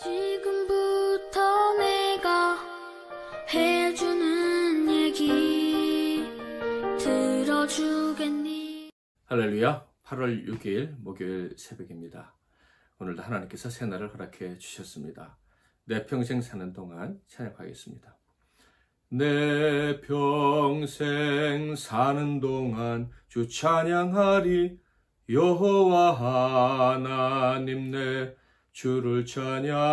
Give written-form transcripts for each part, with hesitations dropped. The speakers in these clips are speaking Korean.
지금부터 내가 해주는 얘기 들어주겠니? 할렐루야. 8월 6일 목요일 새벽입니다. 오늘도 하나님께서 새날을 허락해 주셨습니다. 내 평생 사는 동안 찬양하겠습니다. 내 평생 사는 동안 주 찬양하리. 여호와 하나님 내 주를 찬양하리.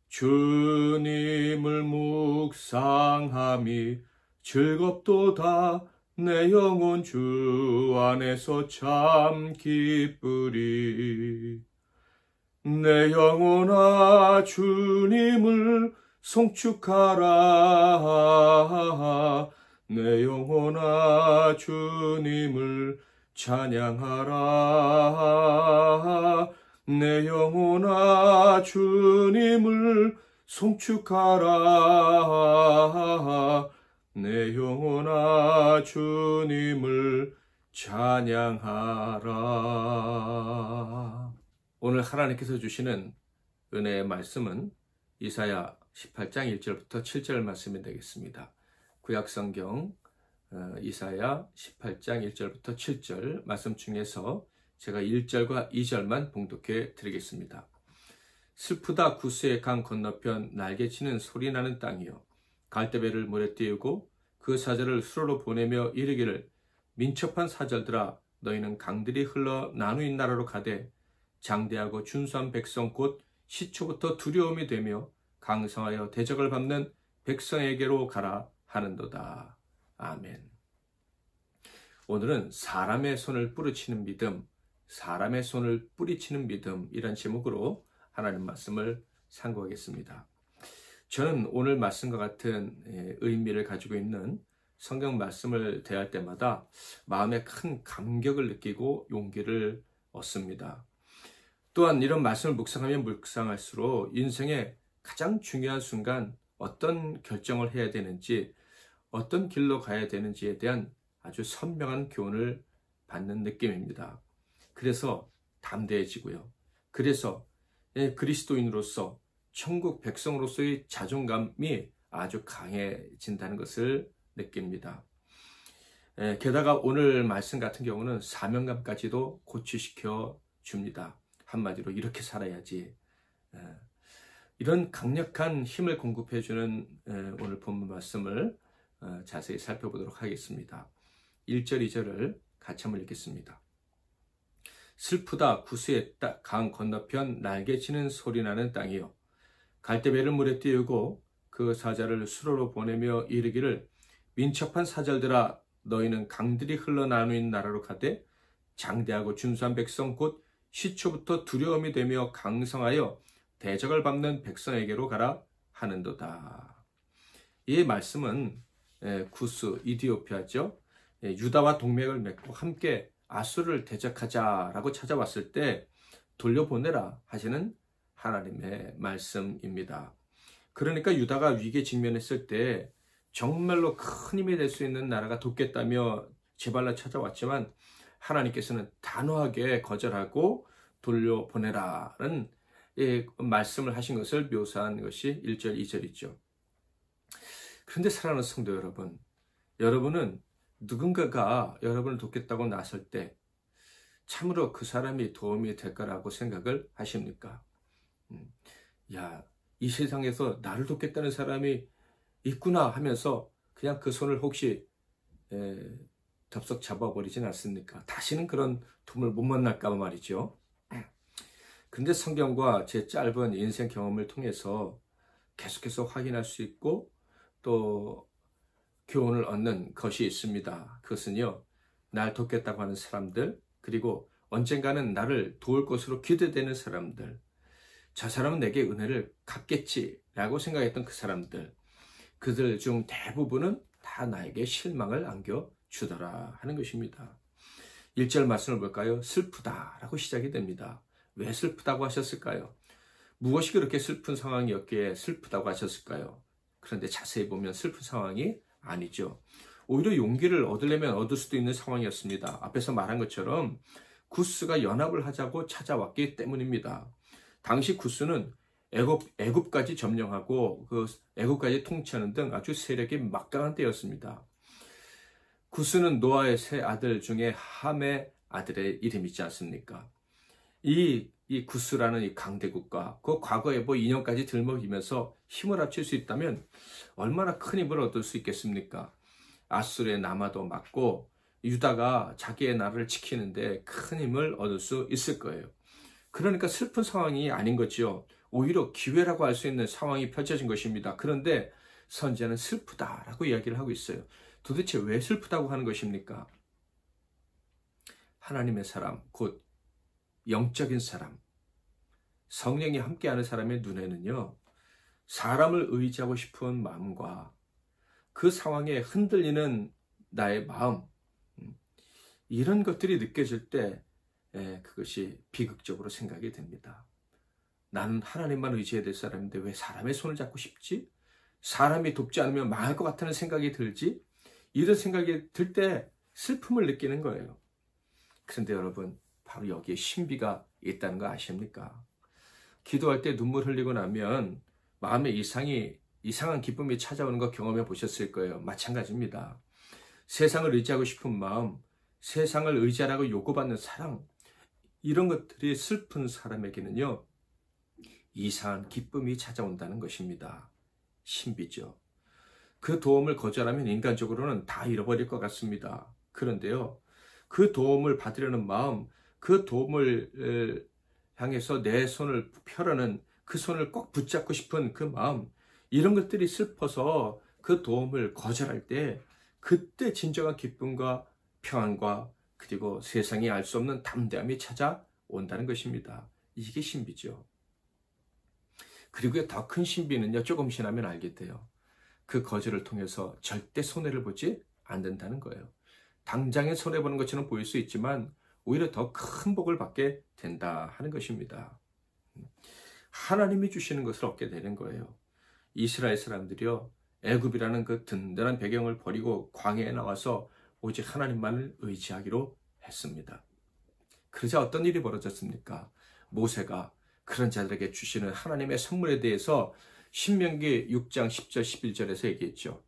주님을 묵상함이 즐겁도다. 내 영혼 주 안에서 참 기쁘리. 내 영혼아 주님을 송축하라. 내 영혼아 주님을 찬양하라. 내 영혼아 주님을 송축하라. 내 영혼아 주님을 찬양하라. 오늘 하나님께서 주시는 은혜의 말씀은 이사야 18장 1절부터 7절 말씀이 되겠습니다. 구약성경 이사야 18장 1절부터 7절 말씀 중에서 제가 1절과 2절만 봉독해 드리겠습니다. 슬프다 구스의 강 건너편 날개치는 소리나는 땅이여. 갈대배를 물에 띄우고 그 사절을 수로로 보내며 이르기를 민첩한 사절들아 너희는 강들이 흘러 나누인 나라로 가되 장대하고 준수한 백성 곧 시초부터 두려움이 되며 강성하여 대적을 밟는 백성에게로 가라 하는도다. 아멘. 오늘은 사람의 손을 뿌리치는 믿음, 사람의 손을 뿌리치는 믿음 이란 제목으로 하나님 말씀을 상고하겠습니다. 저는 오늘 말씀과 같은 의미를 가지고 있는 성경 말씀을 대할 때마다 마음에 큰 감격을 느끼고 용기를 얻습니다. 또한 이런 말씀을 묵상하면 묵상할수록 인생의 가장 중요한 순간 어떤 결정을 해야 되는지 어떤 길로 가야 되는지에 대한 아주 선명한 교훈을 받는 느낌입니다. 그래서 담대해지고요. 그래서 그리스도인으로서 천국 백성으로서의 자존감이 아주 강해진다는 것을 느낍니다. 게다가 오늘 말씀 같은 경우는 사명감까지도 고취시켜 줍니다. 한마디로 이렇게 살아야지. 이런 강력한 힘을 공급해주는 오늘 본문 말씀을 자세히 살펴보도록 하겠습니다. 1절, 2절을 같이 한번 읽겠습니다. 슬프다 구스의 강 건너편 날개치는 소리나는 땅이여. 갈대배를 물에 띄우고 그 사자를 수로로 보내며 이르기를 민첩한 사절들아 너희는 강들이 흘러나누인 나라로 가되 장대하고 준수한 백성 곧 시초부터 두려움이 되며 강성하여 대적을 밟는 백성에게로 가라 하는도다. 이 말씀은 구스 이디오피아죠. 유다와 동맹을 맺고 함께 아수르를 대적하자라고 찾아왔을 때 돌려보내라 하시는 하나님의 말씀입니다. 그러니까 유다가 위기에 직면했을 때 정말로 큰 힘이 될 수 있는 나라가 돕겠다며 제발로 찾아왔지만 하나님께서는 단호하게 거절하고 돌려보내라는 말씀을 하신 것을 묘사한 것이 1절, 2절이죠. 그런데 사랑하는 성도 여러분, 여러분은 누군가가 여러분을 돕겠다고 나설 때 참으로 그 사람이 도움이 될 거라고 생각을 하십니까? 이 세상에서 나를 돕겠다는 사람이 있구나 하면서 그냥 그 손을 혹시 덥석 잡아버리진 않습니까? 다시는 그런 도움을 못 만날까 봐 말이죠. 그런데 성경과 제 짧은 인생 경험을 통해서 계속해서 확인할 수 있고 또 교훈을 얻는 것이 있습니다. 그것은요, 날 돕겠다고 하는 사람들, 그리고 언젠가는 나를 도울 것으로 기대되는 사람들, 저 사람은 내게 은혜를 갚겠지라고 생각했던 그 사람들, 그들 중 대부분은 다 나에게 실망을 안겨주더라 하는 것입니다. 1절 말씀을 볼까요? 슬프다라고 시작이 됩니다. 왜 슬프다고 하셨을까요? 무엇이 그렇게 슬픈 상황이었기에 슬프다고 하셨을까요? 그런데 자세히 보면 슬픈 상황이 아니죠. 오히려 용기를 얻으려면 얻을 수도 있는 상황이었습니다. 앞에서 말한 것처럼 구스가 연합을 하자고 찾아왔기 때문입니다. 당시 구스는 애굽까지 점령하고 그 애굽까지 통치하는 등 아주 세력이 막강한 때였습니다. 구스는 노아의 세 아들 중에 함의 아들의 이름이지 않습니까? 이 구스라는 이 강대국가, 그 과거에 뭐 인연까지 들먹이면서 힘을 합칠 수 있다면 얼마나 큰 힘을 얻을 수 있겠습니까? 아수르의 남아도 막고 유다가 자기의 나라를 지키는데 큰 힘을 얻을 수 있을 거예요. 그러니까 슬픈 상황이 아닌 거지요. 오히려 기회라고 할 수 있는 상황이 펼쳐진 것입니다. 그런데 선지자는 슬프다라고 이야기를 하고 있어요. 도대체 왜 슬프다고 하는 것입니까? 하나님의 사람, 곧 영적인 사람, 성령이 함께하는 사람의 눈에는요, 사람을 의지하고 싶은 마음과 그 상황에 흔들리는 나의 마음, 이런 것들이 느껴질 때 그것이 비극적으로 생각이 됩니다. 나는 하나님만 의지해야 될 사람인데 왜 사람의 손을 잡고 싶지? 사람이 돕지 않으면 망할 것 같다는 생각이 들지? 이런 생각이 들 때 슬픔을 느끼는 거예요. 그런데 여러분, 바로 여기에 신비가 있다는 거 아십니까? 기도할 때 눈물 흘리고 나면 마음에 이상한 기쁨이 찾아오는 거 경험해 보셨을 거예요. 마찬가지입니다. 세상을 의지하고 싶은 마음, 세상을 의지하라고 요구받는 사랑, 이런 것들이 슬픈 사람에게는요, 이상한 기쁨이 찾아온다는 것입니다. 신비죠. 그 도움을 거절하면 인간적으로는 다 잃어버릴 것 같습니다. 그런데요, 그 도움을 받으려는 마음, 그 도움을 향해서 내 손을 펴려는 그 손을 꼭 붙잡고 싶은 그 마음, 이런 것들이 슬퍼서 그 도움을 거절할 때 그때 진정한 기쁨과 평안과 그리고 세상이 알 수 없는 담대함이 찾아온다는 것입니다. 이게 신비죠. 그리고 더 큰 신비는요, 조금 지나면 알게 돼요. 그 거절을 통해서 절대 손해를 보지 않는다는 거예요. 당장에 손해보는 것처럼 보일 수 있지만 오히려 더 큰 복을 받게 된다 하는 것입니다. 하나님이 주시는 것을 얻게 되는 거예요. 이스라엘 사람들이요, 애굽이라는 그 든든한 배경을 버리고 광야에 나와서 오직 하나님만을 의지하기로 했습니다. 그러자 어떤 일이 벌어졌습니까? 모세가 그런 자들에게 주시는 하나님의 선물에 대해서 신명기 6장 10절 11절에서 얘기했죠.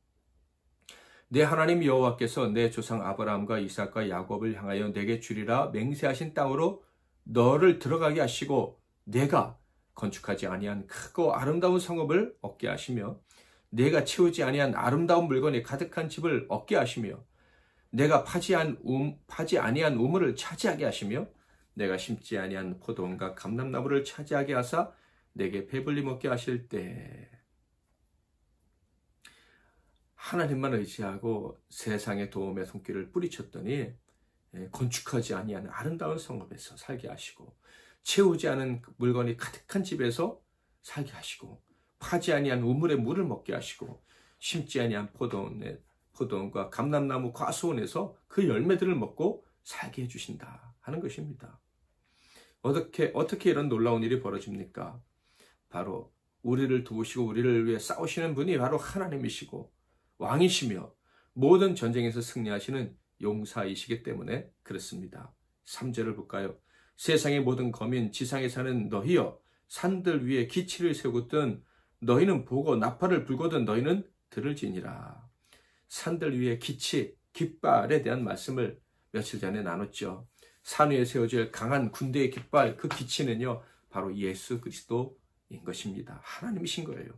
내 하나님 여호와께서 내 조상 아브라함과 이삭과 야곱을 향하여 내게 주리라 맹세하신 땅으로 너를 들어가게 하시고 내가 건축하지 아니한 크고 아름다운 성읍을 얻게 하시며 내가 채우지 아니한 아름다운 물건이 가득한 집을 얻게 하시며 내가 파지 아니한 우물을 차지하게 하시며 내가 심지 아니한 포도원과 감람나무를 차지하게 하사 내게 배불리 먹게 하실 때 하나님만 의지하고 세상의 도움의 손길을 뿌리쳤더니 건축하지 아니한 아름다운 성읍에서 살게 하시고 채우지 않은 물건이 가득한 집에서 살게 하시고 파지 아니한 우물의 물을 먹게 하시고 심지 아니한 포도원과 감람나무 과수원에서 그 열매들을 먹고 살게 해주신다 하는 것입니다. 어떻게 이런 놀라운 일이 벌어집니까? 바로 우리를 도우시고 우리를 위해 싸우시는 분이 바로 하나님이시고 왕이시며 모든 전쟁에서 승리하시는 용사이시기 때문에 그렇습니다. 3절을 볼까요? 세상의 모든 거민 지상에 사는 너희여 산들 위에 기치를 세우거든 너희는 보고 나팔을 불거든 너희는 들을지니라. 산들 위에 기치, 깃발에 대한 말씀을 며칠 전에 나눴죠. 산 위에 세워질 강한 군대의 깃발, 그 기치는요 바로 예수 그리스도인 것입니다. 하나님이신 거예요.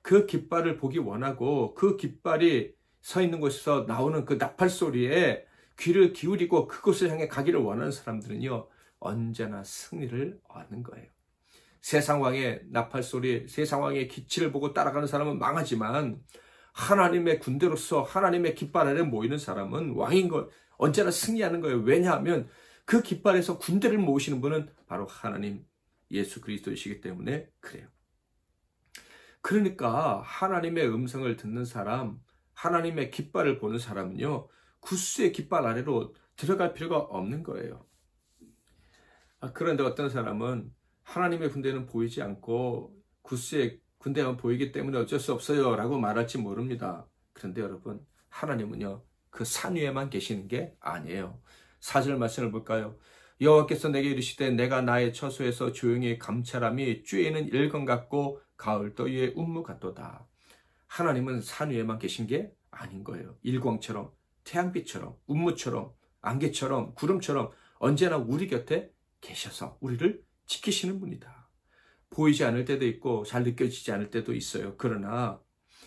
그 깃발을 보기 원하고 그 깃발이 서 있는 곳에서 나오는 그 나팔 소리에 귀를 기울이고 그곳을 향해 가기를 원하는 사람들은요 언제나 승리를 얻는 거예요. 세상 왕의 나팔 소리, 세상 왕의 기치를 보고 따라가는 사람은 망하지만 하나님의 군대로서 하나님의 깃발 아래 모이는 사람은 왕인 것, 언제나 승리하는 거예요. 왜냐하면 그 깃발에서 군대를 모으시는 분은 바로 하나님 예수 그리스도이시기 때문에 그래요. 그러니까 하나님의 음성을 듣는 사람, 하나님의 깃발을 보는 사람은요 구스의 깃발 아래로 들어갈 필요가 없는 거예요. 그런데 어떤 사람은 하나님의 군대는 보이지 않고 구스의 군대만 보이기 때문에 어쩔 수 없어요 라고 말할지 모릅니다. 그런데 여러분, 하나님은요 그 산 위에만 계시는 게 아니에요. 4절 말씀을 볼까요? 여호와께서 내게 이르시되 내가 나의 처소에서 조용히 감찰함이 쬐에는 일건 같고 가을 더위의 운무 같도다. 하나님은 산 위에만 계신 게 아닌 거예요. 일광처럼, 태양빛처럼, 운무처럼, 안개처럼, 구름처럼 언제나 우리 곁에 계셔서 우리를 지키시는 분이다. 보이지 않을 때도 있고 잘 느껴지지 않을 때도 있어요. 그러나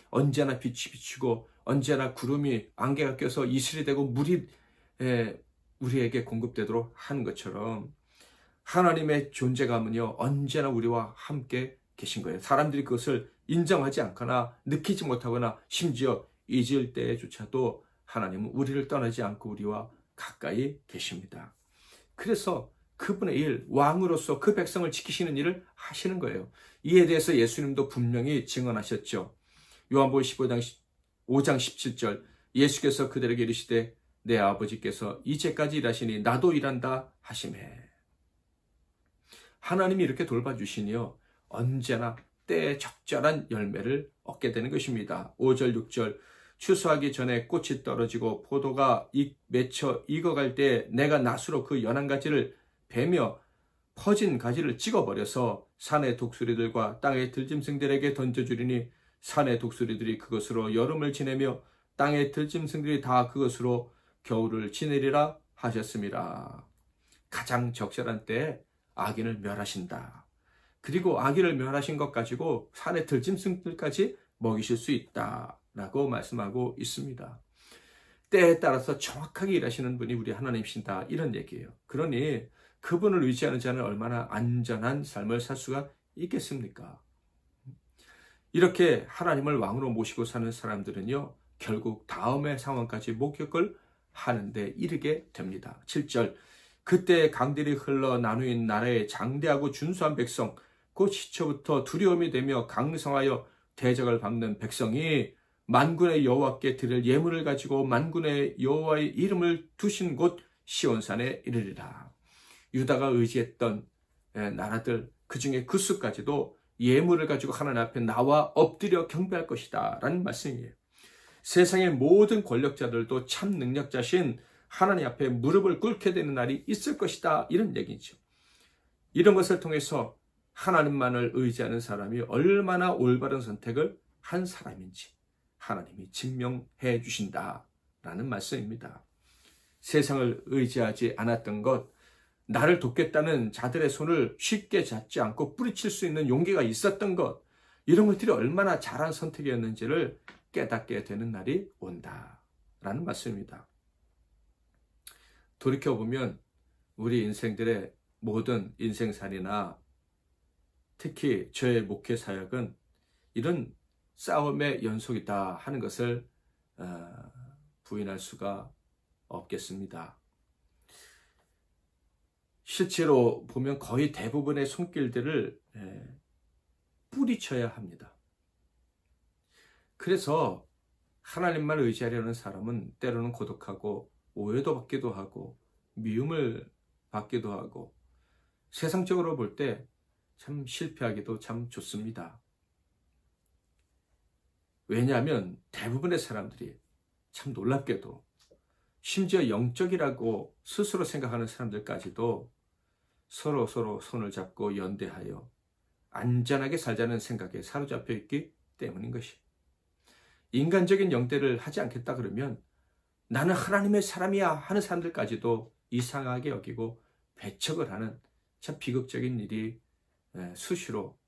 언제나 빛이 비추고 언제나 구름이 안개가 껴서 이슬이 되고 물이 우리에게 공급되도록 하는 것처럼 하나님의 존재감은요, 언제나 우리와 함께 계신 거예요. 사람들이 그것을 인정하지 않거나 느끼지 못하거나 심지어 잊을 때조차도 하나님은 우리를 떠나지 않고 우리와 가까이 계십니다. 그래서 그분의 일, 왕으로서 그 백성을 지키시는 일을 하시는 거예요. 이에 대해서 예수님도 분명히 증언하셨죠. 요한복음 5장 17절, 예수께서 그들에게 이르시되 내 아버지께서 이제까지 일하시니 나도 일한다 하시매. 하나님이 이렇게 돌봐주시니요, 언제나 때에 적절한 열매를 얻게 되는 것입니다. 5절 6절, 추수하기 전에 꽃이 떨어지고 포도가 맺혀 익어갈 때 내가 낫으로 그 연한 가지를 베며 퍼진 가지를 찍어버려서 산의 독수리들과 땅의 들짐승들에게 던져주리니 산의 독수리들이 그것으로 여름을 지내며 땅의 들짐승들이 다 그것으로 겨울을 지내리라 하셨습니다. 가장 적절한 때에 악인을 멸하신다. 그리고 악인을 멸하신 것 가지고 산의 들짐승들까지 먹이실 수 있다라고 말씀하고 있습니다. 때에 따라서 정확하게 일하시는 분이 우리 하나님이신다, 이런 얘기예요. 그러니 그분을 의지하는 자는 얼마나 안전한 삶을 살 수가 있겠습니까? 이렇게 하나님을 왕으로 모시고 사는 사람들은요, 결국 다음의 상황까지 목격을 하는데 이르게 됩니다. 7절, 그때 강들이 흘러 나누인 나라의 장대하고 준수한 백성, 곧 시초부터 두려움이 되며 강성하여 대적을 밟는 백성이 만군의 여호와께 드릴 예물을 가지고 만군의 여호와의 이름을 두신 곳 시온산에 이르리라. 유다가 의지했던 나라들, 그 중에 그 수까지도 예물을 가지고 하나님 앞에 나와 엎드려 경배할 것이다 라는 말씀이에요. 세상의 모든 권력자들도 참 능력자신 하나님 앞에 무릎을 꿇게 되는 날이 있을 것이다, 이런 얘기죠. 이런 것을 통해서 하나님만을 의지하는 사람이 얼마나 올바른 선택을 한 사람인지 하나님이 증명해 주신다라는 말씀입니다. 세상을 의지하지 않았던 것, 나를 돕겠다는 자들의 손을 쉽게 잡지 않고 뿌리칠 수 있는 용기가 있었던 것, 이런 것들이 얼마나 잘한 선택이었는지를 깨닫게 되는 날이 온다라는 말씀입니다. 돌이켜보면 우리 인생들의 모든 인생살이나 특히 저의 목회 사역은 이런 싸움의 연속이다 하는 것을 부인할 수가 없겠습니다. 실제로 보면 거의 대부분의 손길들을 뿌리쳐야 합니다. 그래서 하나님만 의지하려는 사람은 때로는 고독하고 오해도 받기도 하고 미움을 받기도 하고 세상적으로 볼 때 참 실패하기도 참 좋습니다. 왜냐하면 대부분의 사람들이 참 놀랍게도 심지어 영적이라고 스스로 생각하는 사람들까지도 서로 손을 잡고 연대하여 안전하게 살자는 생각에 사로잡혀 있기 때문인 것이. 인간적인 영대를 하지 않겠다 그러면 나는 하나님의 사람이야 하는 사람들까지도 이상하게 여기고 배척을 하는 참 비극적인 일이 수시로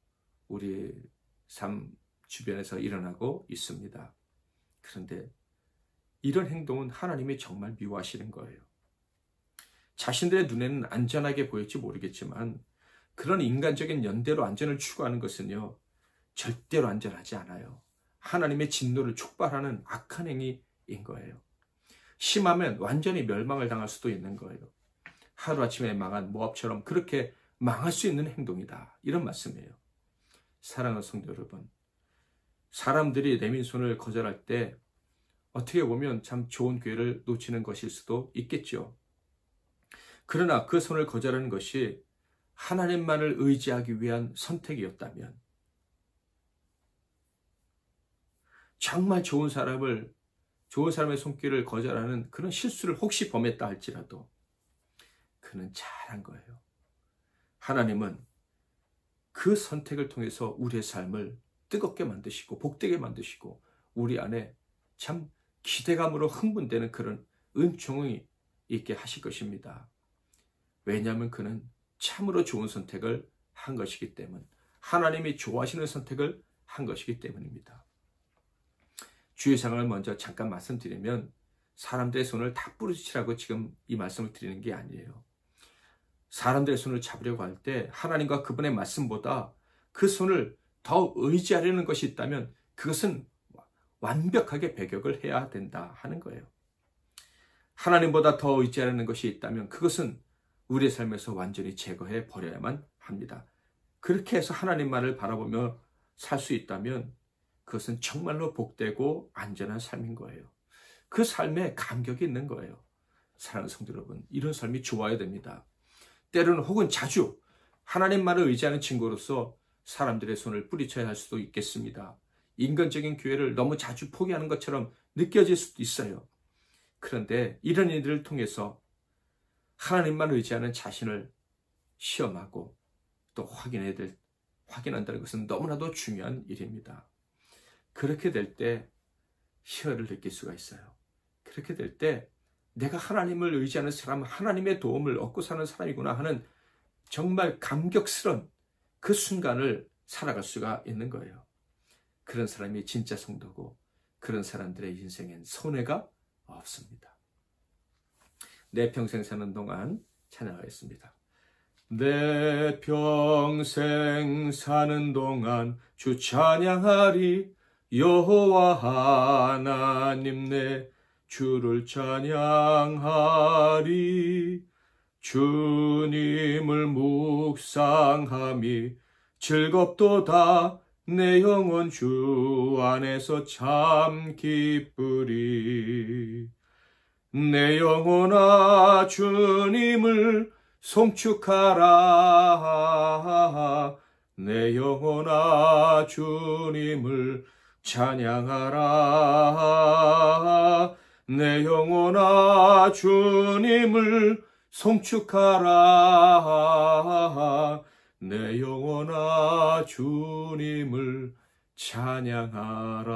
우리 삶 주변에서 일어나고 있습니다. 그런데 이런 행동은 하나님이 정말 미워하시는 거예요. 자신들의 눈에는 안전하게 보일지 모르겠지만 그런 인간적인 연대로 안전을 추구하는 것은요, 절대로 안전하지 않아요. 하나님의 진노를 촉발하는 악한 행위인 거예요. 심하면 완전히 멸망을 당할 수도 있는 거예요. 하루아침에 망한 모압처럼 그렇게 망할 수 있는 행동이다, 이런 말씀이에요. 사랑하는 성도 여러분, 사람들이 내민 손을 거절할 때 어떻게 보면 참 좋은 기회를 놓치는 것일 수도 있겠죠. 그러나 그 손을 거절하는 것이 하나님만을 의지하기 위한 선택이었다면, 정말 좋은 사람의 손길을 거절하는 그런 실수를 혹시 범했다 할지라도 그는 잘한 거예요. 하나님은 그 선택을 통해서 우리의 삶을 뜨겁게 만드시고 복되게 만드시고 우리 안에 참 기대감으로 흥분되는 그런 은총이 있게 하실 것입니다. 왜냐하면 그는 참으로 좋은 선택을 한 것이기 때문, 하나님이 좋아하시는 선택을 한 것이기 때문입니다. 주의사항을 먼저 잠깐 말씀드리면, 사람들의 손을 다 부르치라고 지금 이 말씀을 드리는 게 아니에요. 사람들의 손을 잡으려고 할 때 하나님과 그분의 말씀보다 그 손을 더 의지하려는 것이 있다면 그것은 완벽하게 배격을 해야 된다 하는 거예요. 하나님보다 더 의지하려는 것이 있다면 그것은 우리의 삶에서 완전히 제거해 버려야만 합니다. 그렇게 해서 하나님만을 바라보며 살 수 있다면 그것은 정말로 복되고 안전한 삶인 거예요. 그 삶에 감격이 있는 거예요. 사랑하는 성도 여러분, 이런 삶이 좋아야 됩니다. 때로는 혹은 자주 하나님만을 의지하는 친구로서 사람들의 손을 뿌리쳐야 할 수도 있겠습니다. 인간적인 교회를 너무 자주 포기하는 것처럼 느껴질 수도 있어요. 그런데 이런 일들을 통해서 하나님만 의지하는 자신을 시험하고 또 확인한다는 것은 너무나도 중요한 일입니다. 그렇게 될 때 희열을 느낄 수가 있어요. 그렇게 될 때 내가 하나님을 의지하는 사람, 하나님의 도움을 얻고 사는 사람이구나 하는 정말 감격스러운 그 순간을 살아갈 수가 있는 거예요. 그런 사람이 진짜 성도고 그런 사람들의 인생엔 손해가 없습니다. 내 평생 사는 동안 찬양하겠습니다. 내 평생 사는 동안 주 찬양하리. 여호와 하나님 내 주를 찬양하리. 주님을 묵상함이 즐겁도다. 내 영혼 주 안에서 참 기쁘리. 내 영혼아 주님을 송축하라. 내 영혼아 주님을 찬양하라. 내 영혼아 주님을 송축하라. 내 영혼아 주님을 찬양하라.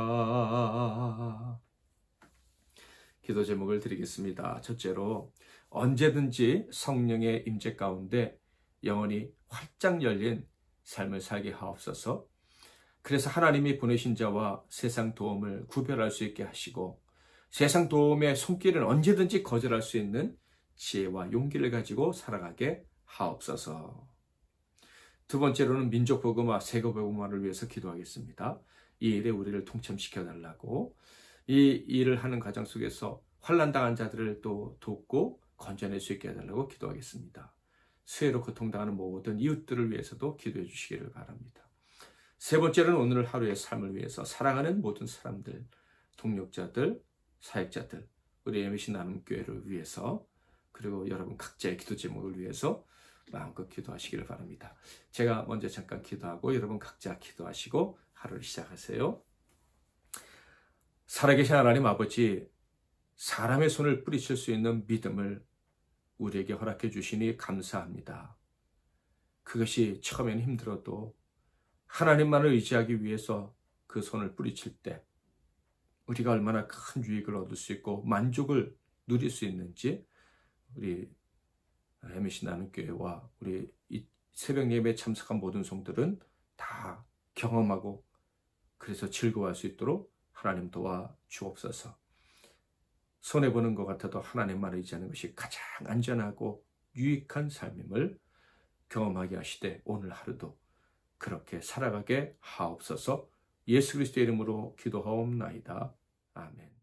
기도 제목을 드리겠습니다. 첫째로, 언제든지 성령의 임재 가운데 영혼이 활짝 열린 삶을 살게 하옵소서. 그래서 하나님이 보내신 자와 세상 도움을 구별할 수 있게 하시고 세상 도움의 손길은 언제든지 거절할 수 있는 지혜와 용기를 가지고 살아가게 하옵소서. 두 번째로는 민족 복음화, 세계 복음화를 위해서 기도하겠습니다. 이 일에 우리를 동참시켜 달라고, 이 일을 하는 과정 속에서 환난당한 자들을 또 돕고 건져낼 수 있게 해달라고 기도하겠습니다. 수해로 고통당하는 모든 이웃들을 위해서도 기도해 주시기를 바랍니다. 세 번째는 오늘 하루의 삶을 위해서 사랑하는 모든 사람들, 동력자들, 사역자들, 우리 MBC 나눔교회를 위해서, 그리고 여러분 각자의 기도 제목을 위해서 마음껏 기도하시기를 바랍니다. 제가 먼저 잠깐 기도하고 여러분 각자 기도하시고 하루를 시작하세요. 살아계신 하나님 아버지, 사람의 손을 뿌리칠 수 있는 믿음을 우리에게 허락해 주시니 감사합니다. 그것이 처음엔 힘들어도 하나님만을 의지하기 위해서 그 손을 뿌리칠 때 우리가 얼마나 큰 유익을 얻을 수 있고 만족을 누릴 수 있는지 우리 MBC 나눔교회와 우리 이 새벽 예배에 참석한 모든 성들은 다 경험하고 그래서 즐거워할 수 있도록 하나님 도와 주옵소서. 손해보는 것 같아도 하나님만 의지하는 것이 가장 안전하고 유익한 삶임을 경험하게 하시되 오늘 하루도 그렇게 살아가게 하옵소서. 예수 그리스도의 이름으로 기도하옵나이다. 아멘.